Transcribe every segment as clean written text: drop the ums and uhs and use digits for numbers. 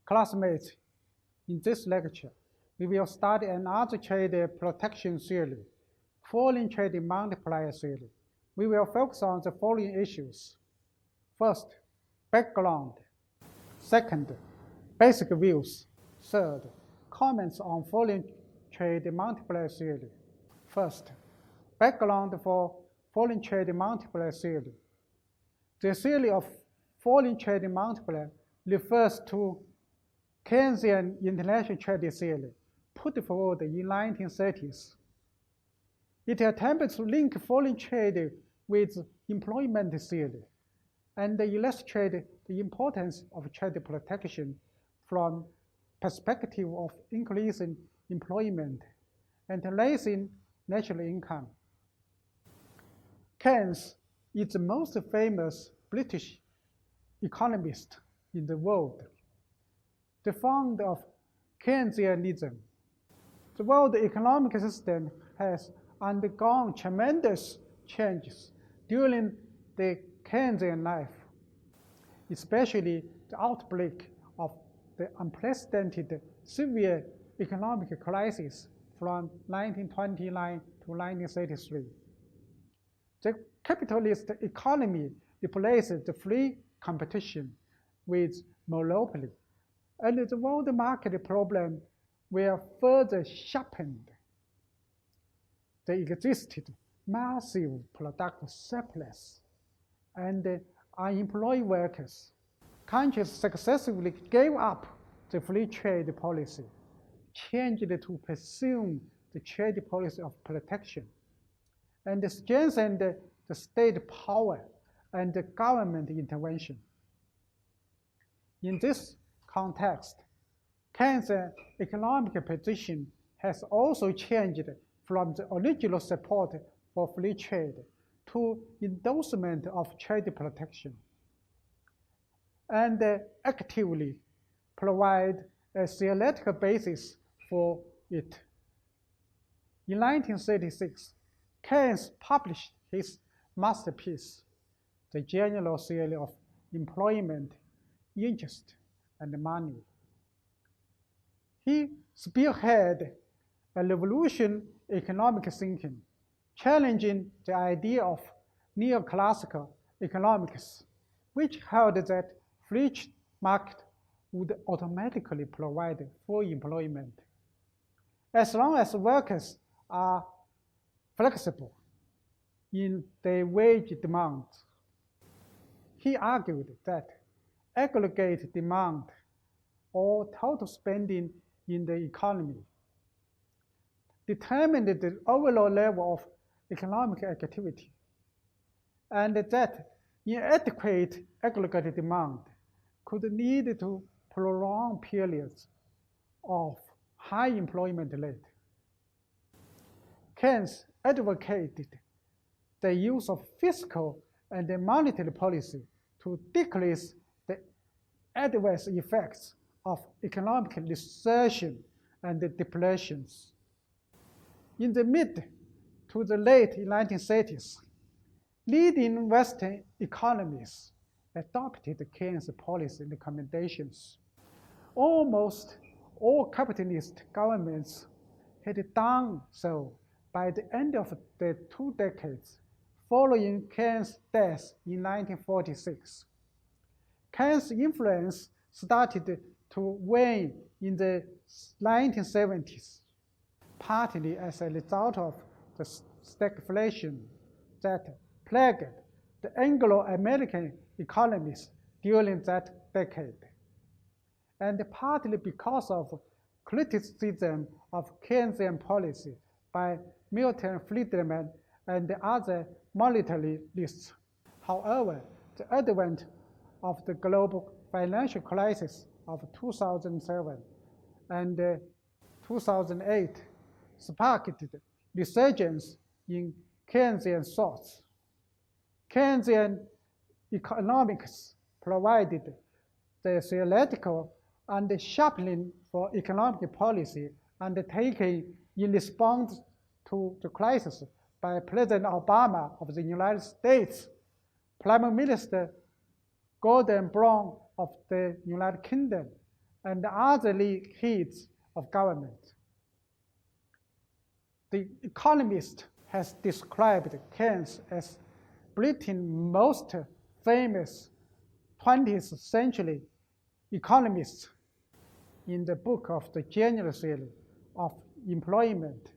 Classmates, in this lecture, we will study another trade protection theory, foreign trade multiplier theory. We will focus on the following issues. First, background. Second, basic views. Third, comments on foreign trade multiplier theory. First, background for foreign trade multiplier theory. The theory of foreign trade multiplier refers to Keynesian international trade theory put forward in the 1930s. It attempts to link foreign trade with employment theory and illustrate the importance of trade protection from perspective of increasing employment and raising national income. Keynes is the most famous British economist in the world, the founder of Keynesianism. The world economic system has undergone tremendous changes during the Keynesian life, especially the outbreak of the unprecedented severe economic crisis from 1929 to 1933. The capitalist economy replaced the free competition with monopoly, and the world market problem were further sharpened. There existed massive product surplus and unemployed workers. Countries successively gave up the free trade policy, changed to pursue the trade policy of protection, and strengthened the state power and the government intervention. In this context, Keynes' economic position has also changed from the original support for free trade to endorsement of trade protection, and actively provide a theoretical basis for it. In 1936, Keynes published his masterpiece, The General Theory of Employment, Interest, and Money. He spearheaded a revolution in economic thinking, challenging the idea of neoclassical economics, which held that free market would automatically provide full employment, as long as workers are flexible in their wage demands. He argued that aggregate demand, or total spending in the economy, determined the overall level of economic activity, and that inadequate aggregate demand could lead to prolonged periods of high employment rate. Keynes advocated the use of fiscal and monetary policy to decrease the adverse effects of economic recession and depressions. In the mid to the late 1930s, leading Western economies adopted Keynes' policy recommendations. Almost all capitalist governments had done so by the end of the 2 decades following Keynes' death in 1946. Keynes' influence started to wane in the 1970s, partly as a result of the stagflation that plagued the Anglo-American economies during that decade, and partly because of criticism of Keynesian policy by Milton Friedman and other monetarists. However, the advent of the global financial crisis of 2007 and 2008 sparked resurgence in Keynesian thoughts. Keynesian economics provided the theoretical and sharpening for economic policy undertaken in response to the crisis by President Obama of the United States, Prime Minister Gordon Brown of the United Kingdom, and other lead heads of government. The Economist has described Keynes as Britain's most famous 20th century economist in the book of the General Theory of Employment,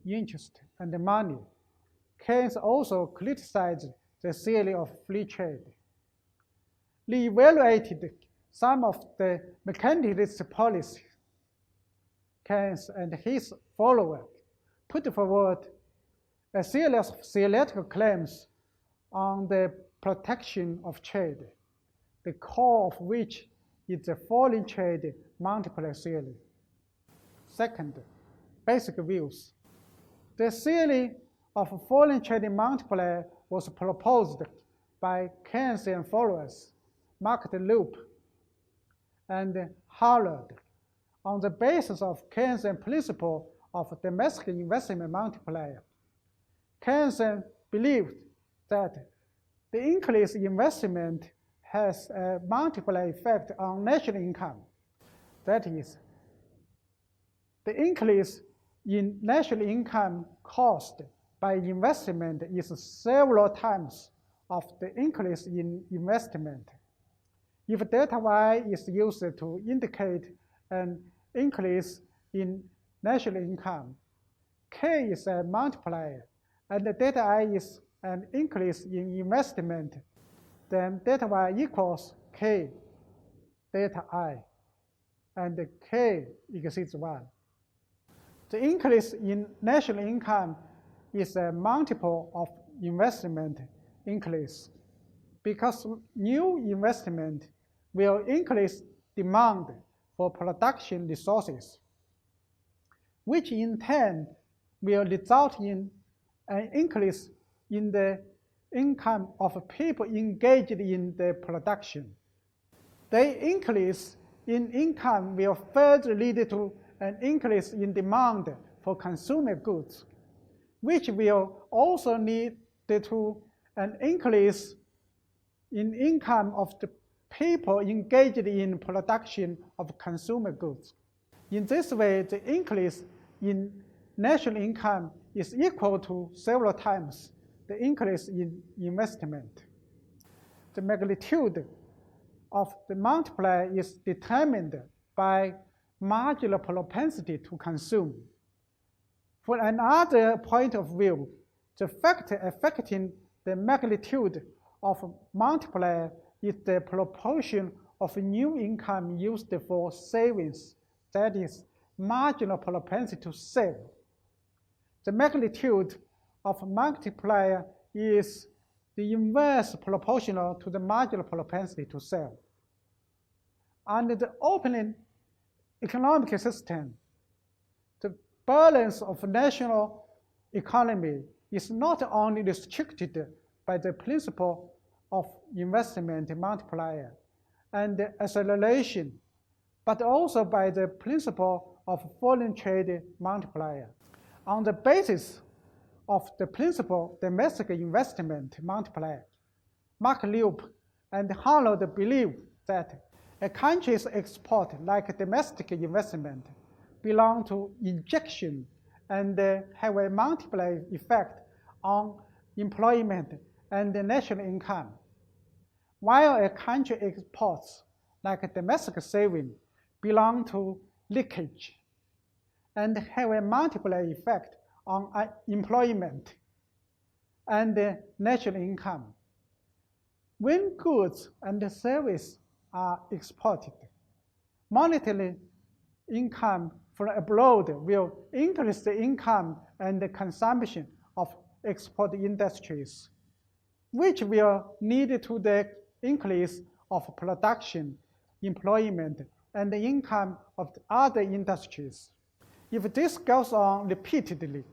Interest, and Money. Keynes also criticized the theory of free trade. He evaluated some of the mercantilist policies. Keynes and his followers put forward a series of theoretical claims on the protection of trade, the core of which is the foreign trade multiplier theory. Second, basic views. The theory of foreign trade multiplier was proposed by Keynes and followers, Mark Loop and Howard, on the basis of Keynes' principle of domestic investment multiplier. Keynes believed that the increased investment has a multiplier effect on national income. That is, the increase in national income caused by investment is several times of the increase in investment. If delta Y is used to indicate an increase in national income, K is a multiplier, and the delta I is an increase in investment, then delta Y equals K delta I, and K exceeds 1. The increase in national income is a multiple of investment increase because new investment will increase demand for production resources, which in turn will result in an increase in the income of people engaged in the production. The increase in income will further lead to an increase in demand for consumer goods, which will also lead to an increase in income of the people engaged in production of consumer goods. In this way, the increase in national income is equal to several times the increase in investment. The magnitude of the multiplier is determined by marginal propensity to consume. For another point of view, the factor affecting the magnitude of multiplier is the proportion of new income used for savings, that is, marginal propensity to save. The magnitude of multiplier is the inverse proportional to the marginal propensity to sell. Under the opening economic system, the balance of national economy is not only restricted by the principle of investment multiplier and acceleration, but also by the principle of foreign trade multiplier. On the basis of the principle domestic investment multiplier, Mark Loop and Howard believe that a country's export, like domestic investment, belong to injection and have a multiplier effect on employment and national income, while a country exports, like domestic saving, belong to leakage and have a multiplier effect on employment and national income. When goods and services are exported, monetary income from abroad will increase the income and the consumption of export industries, which will lead to the increase of production, employment, and the income of the other industries. If this goes on repeatedly,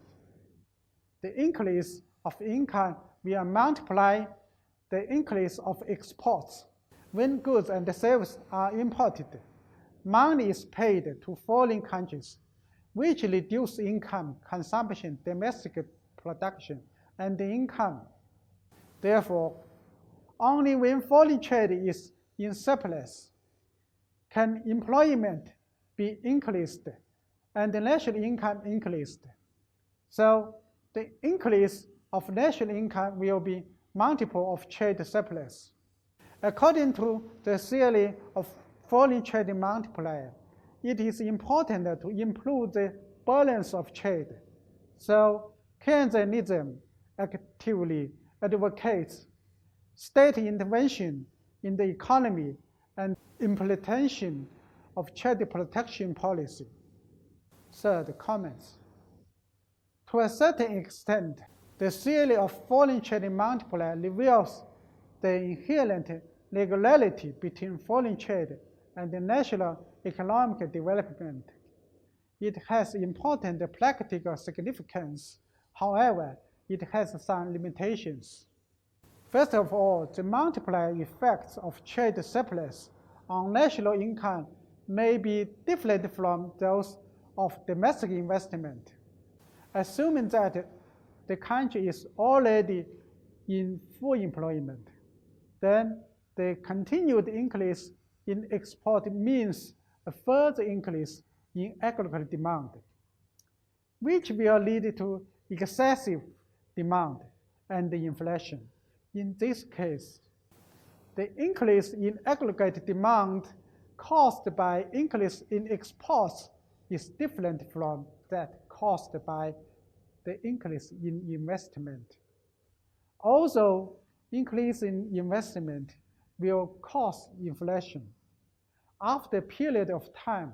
the increase of income will multiply the increase of exports. When goods and services are imported, money is paid to foreign countries, which reduce income, consumption, domestic production, and income. Therefore, only when foreign trade is in surplus can employment be increased and the national income increased. So the increase of national income will be multiple of trade surplus. According to the theory of foreign trade multiplier, it is important to improve the balance of trade. So Keynesianism actively advocates state intervention in the economy and implementation of trade protection policy. Third, comments. To a certain extent, the theory of foreign trade multiplier reveals the inherent regularity between foreign trade and the national economic development. It has important practical significance. However, it has some limitations. First of all, the multiplier effects of trade surplus on national income may be different from those of domestic investment. Assuming that the country is already in full employment, then the continued increase in export means a further increase in aggregate demand, which will lead to excessive demand and inflation. In this case, the increase in aggregate demand caused by increase in exports is different from that caused by the increase in investment. Also, increase in investment will cause inflation. After a period of time,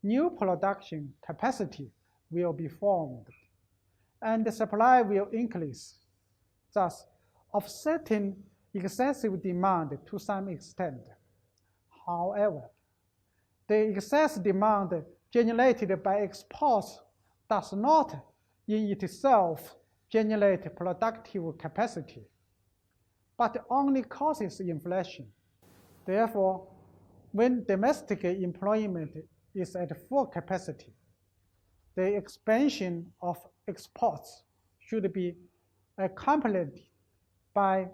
new production capacity will be formed, and the supply will increase, thus offsetting excessive demand to some extent. However, the excess demand generated by exports does not in itself generate productive capacity, but only causes inflation. Therefore, when domestic employment is at full capacity, the expansion of exports should be accompanied by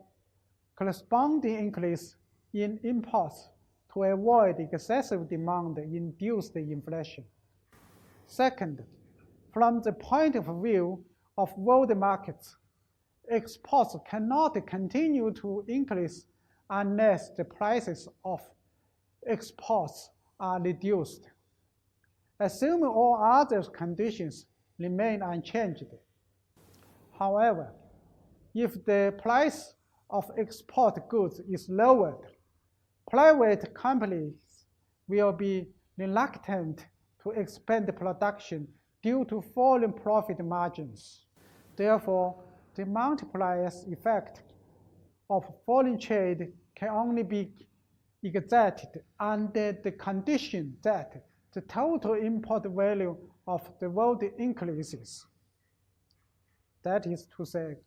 corresponding increase in imports to avoid excessive demand-induced inflation. Second, from the point of view of world markets, exports cannot continue to increase unless the prices of exports are reduced. Assuming all other conditions remain unchanged. However, if the price of export goods is lowered, private companies will be reluctant to expand production due to falling profit margins. Therefore, the multiplier's effect of foreign trade can only be exerted under the condition that the total import value of the world increases. That is to say,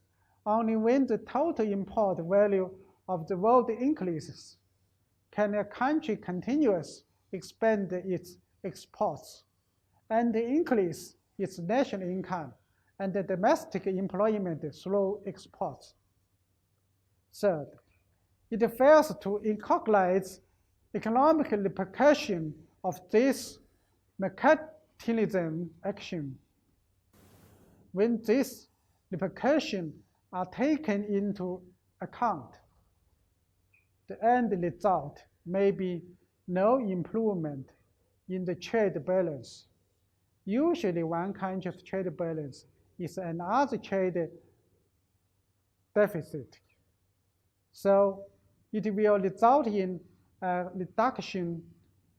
only when the total import value of the world increases can a country continuously expand its exports and increase its national income and the domestic employment through exports. Third, it fails to incorporate economic repercussion of this mercantilism action. When these repercussions are taken into account, the end result may be no improvement in the trade balance. Usually, one country's trade balance is another trade deficit. So it will result in a reduction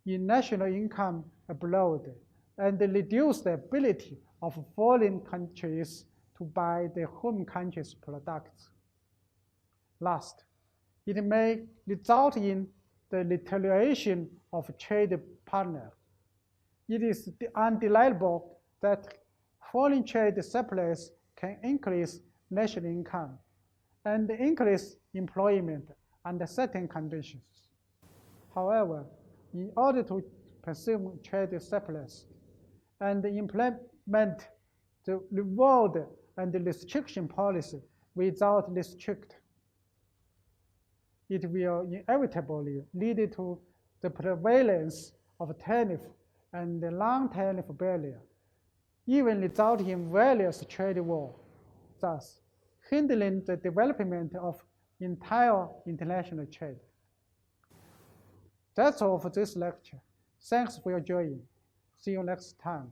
in national income abroad and reduce the ability of foreign countries to buy their home country's products. Last, it may result in the deterioration of trade partners. It is undeniable that foreign trade surplus can increase national income and increase employment under certain conditions. However, in order to pursue trade surplus, and implement the reward and the restriction policy without restrict, it will inevitably lead to the prevalence of tariff and the non-tariff barrier, even resulting in various trade wars, thus hindering the development of entire international trade. That's all for this lecture. Thanks for your joining. See you next time.